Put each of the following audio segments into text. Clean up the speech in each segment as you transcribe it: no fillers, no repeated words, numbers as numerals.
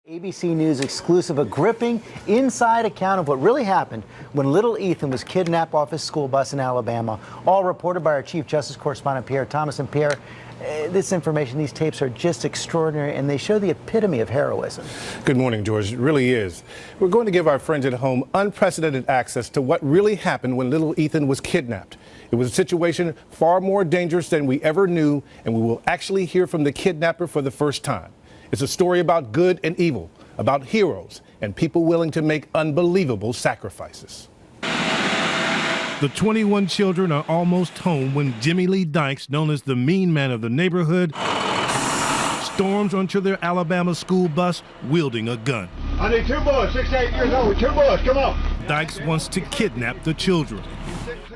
ABC News exclusive, a gripping inside account of what really happened when little Ethan was kidnapped off his school bus in Alabama. All reported by our Chief Justice correspondent, Pierre Thomas. And Pierre, this information, these tapes are just extraordinary, and they show the epitome of heroism. Good morning, George. It really is. We're going to give our friends at home unprecedented access to what really happened when little Ethan was kidnapped. It was a situation far more dangerous than we ever knew, and we will actually hear from the kidnapper for the first time. It's a story about good and evil, about heroes and people willing to make unbelievable sacrifices. The 21 children are almost home when Jimmy Lee Dykes, known as the mean man of the neighborhood, storms onto their Alabama school bus wielding a gun. I need two boys, 6 to 8 years old, two boys, come on. Dykes wants to kidnap the children.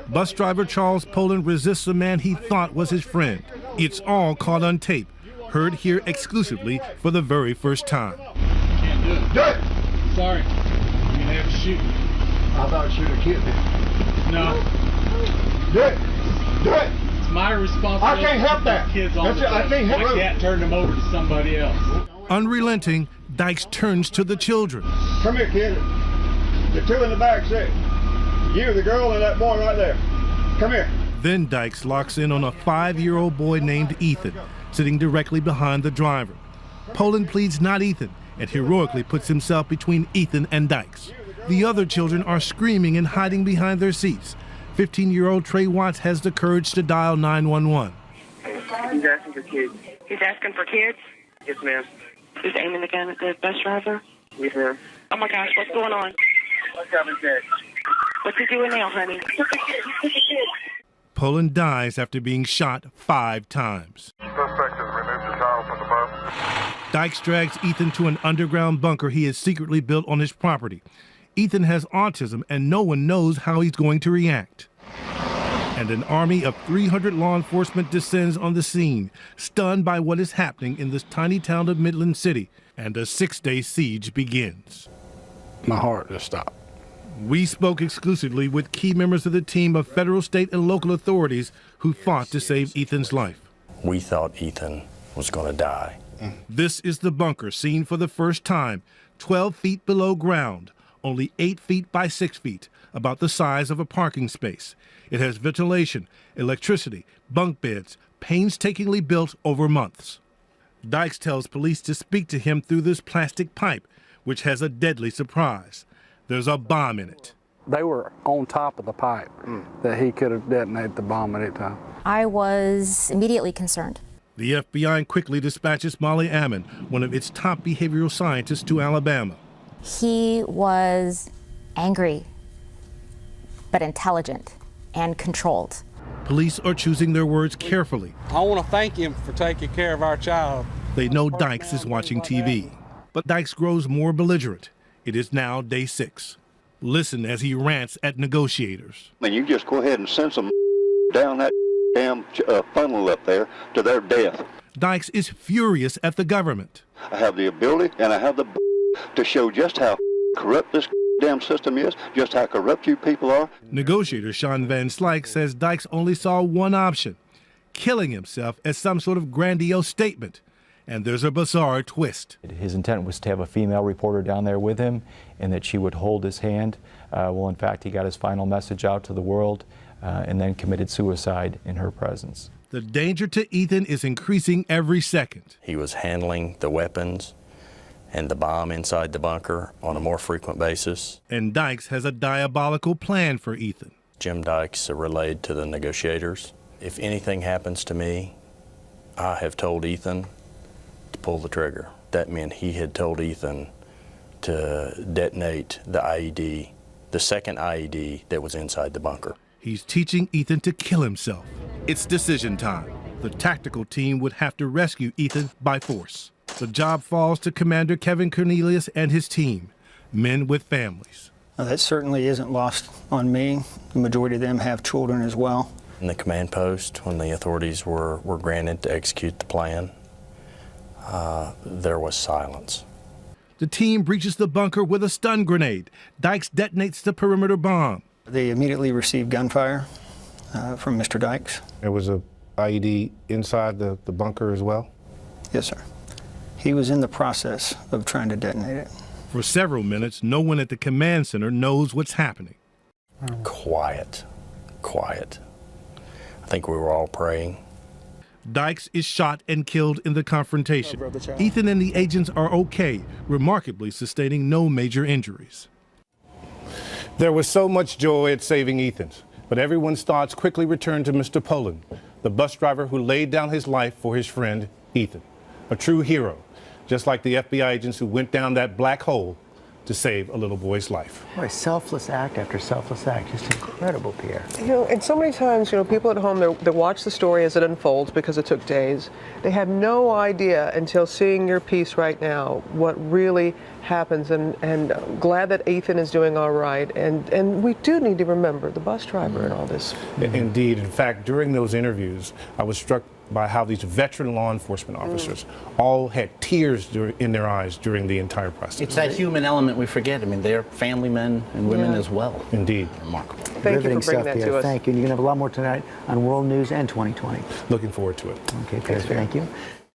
Bus driver Charles Poland resists a man he thought was his friend. It's all caught on tape, heard here exclusively for the very first time. Can't do it. Do it! Sorry. You're gonna have to shoot me. I thought you would have killed me. No. Do it! Do it! It's my responsibility. I can't help that. Kids on the I can't help I it. can't turn them over to somebody else. Unrelenting, Dykes turns to the children. Come here, kid. The two in the back seat. You, the girl, and that boy right there. Come here. Then Dykes locks in on a 5-year-old boy named Ethan, sitting directly behind the driver. Poland pleads not Ethan and heroically puts himself between Ethan and Dykes. The other children are screaming and hiding behind their seats. 15-year-old Trey Watts has the courage to dial 911. He's asking for kids. He's asking for kids? Yes, ma'am. He's aiming the gun at the bus driver? Yes, ma'am. Oh my gosh, what's going on? What's happening, Dad? What's he doing now, honey? Poland dies after being shot 5 times. Suspect has removed the child from the bus. Dykes drags Ethan to an underground bunker he has secretly built on his property. Ethan has autism and no one knows how he's going to react. And an army of 300 law enforcement descends on the scene, stunned by what is happening in this tiny town of Midland City, and a 6-day siege begins. My heart just stopped. We spoke exclusively with key members of the team of federal, state, and local authorities who fought to save Ethan's life. We thought Ethan was going to die. This is the bunker seen for the first time, 12 feet below ground, only 8 feet by 6 feet, about the size of a parking space. It has ventilation, electricity, bunk beds, painstakingly built over months. Dykes tells police to speak to him through this plastic pipe, which has a deadly surprise. There's a bomb in it. They were on top of the pipe that he could have detonated the bomb at any time. I was immediately concerned. The FBI quickly dispatches Molly Ammon, one of its top behavioral scientists, to Alabama. He was angry, but intelligent and controlled. Police are choosing their words carefully. I want to thank him for taking care of our child. They know Dykes is watching TV, but Dykes grows more belligerent. It is now day 6. Listen as he rants at negotiators. And you just go ahead and send some down that damn funnel up there to their death. Dykes is furious at the government. I have the ability and I have the to show just how corrupt this damn system is, just how corrupt you people are. Negotiator Sean Van Slyke says Dykes only saw one option, killing himself as some sort of grandiose statement. And there's a bizarre twist. His intent was to have a female reporter down there with him and that she would hold his hand. Well, in fact, he got his final message out to the world and then committed suicide in her presence. The danger to Ethan is increasing every second. He was handling the weapons and the bomb inside the bunker on a more frequent basis. And Dykes has a diabolical plan for Ethan. Jim Dykes relayed to the negotiators, if anything happens to me, I have told Ethan to pull the trigger. That meant he had told Ethan to detonate the IED, the second IED that was inside the bunker. He's teaching Ethan to kill himself. It's decision time. The tactical team would have to rescue Ethan by force. The job falls to Commander Kevin Cornelius and his team, men with families. That certainly isn't lost on me. The majority of them have children as well. In the command post, when the authorities were granted to execute the plan, there was silence. The team breaches the bunker with a stun grenade. Dykes detonates the perimeter bomb. They immediately received gunfire from Mr. Dykes. There was a IED inside the bunker as well? Yes, sir. He was in the process of trying to detonate it. For several minutes, no one at the command center knows what's happening. Quiet. Quiet. I think we were all praying. Dykes is shot and killed in the confrontation. Ethan and the agents are okay, remarkably sustaining no major injuries. There was so much joy at saving Ethan's, but everyone's thoughts quickly returned to Mr. Poland, the bus driver who laid down his life for his friend Ethan. A true hero, just like the FBI agents who went down that black hole to save a little boy's life. Boy, selfless act after selfless act. Just incredible, Pierre. You know, and so many times, you know, people at home, they watch the story as it unfolds because it took days. They have no idea until seeing your piece right now what really happens. And glad that Ethan is doing all right. And we do need to remember the bus driver and all this. Indeed. In fact, during those interviews, I was struck by how these veteran law enforcement officers all had tears in their eyes during the entire process. It's that human element we forget. I mean, they're family men and women as well. Indeed. Remarkable. Thank you for bringing that to us. Thank you. And you're going to have a lot more tonight on World News and 2020. Looking forward to it. Okay, Pierre, thank you.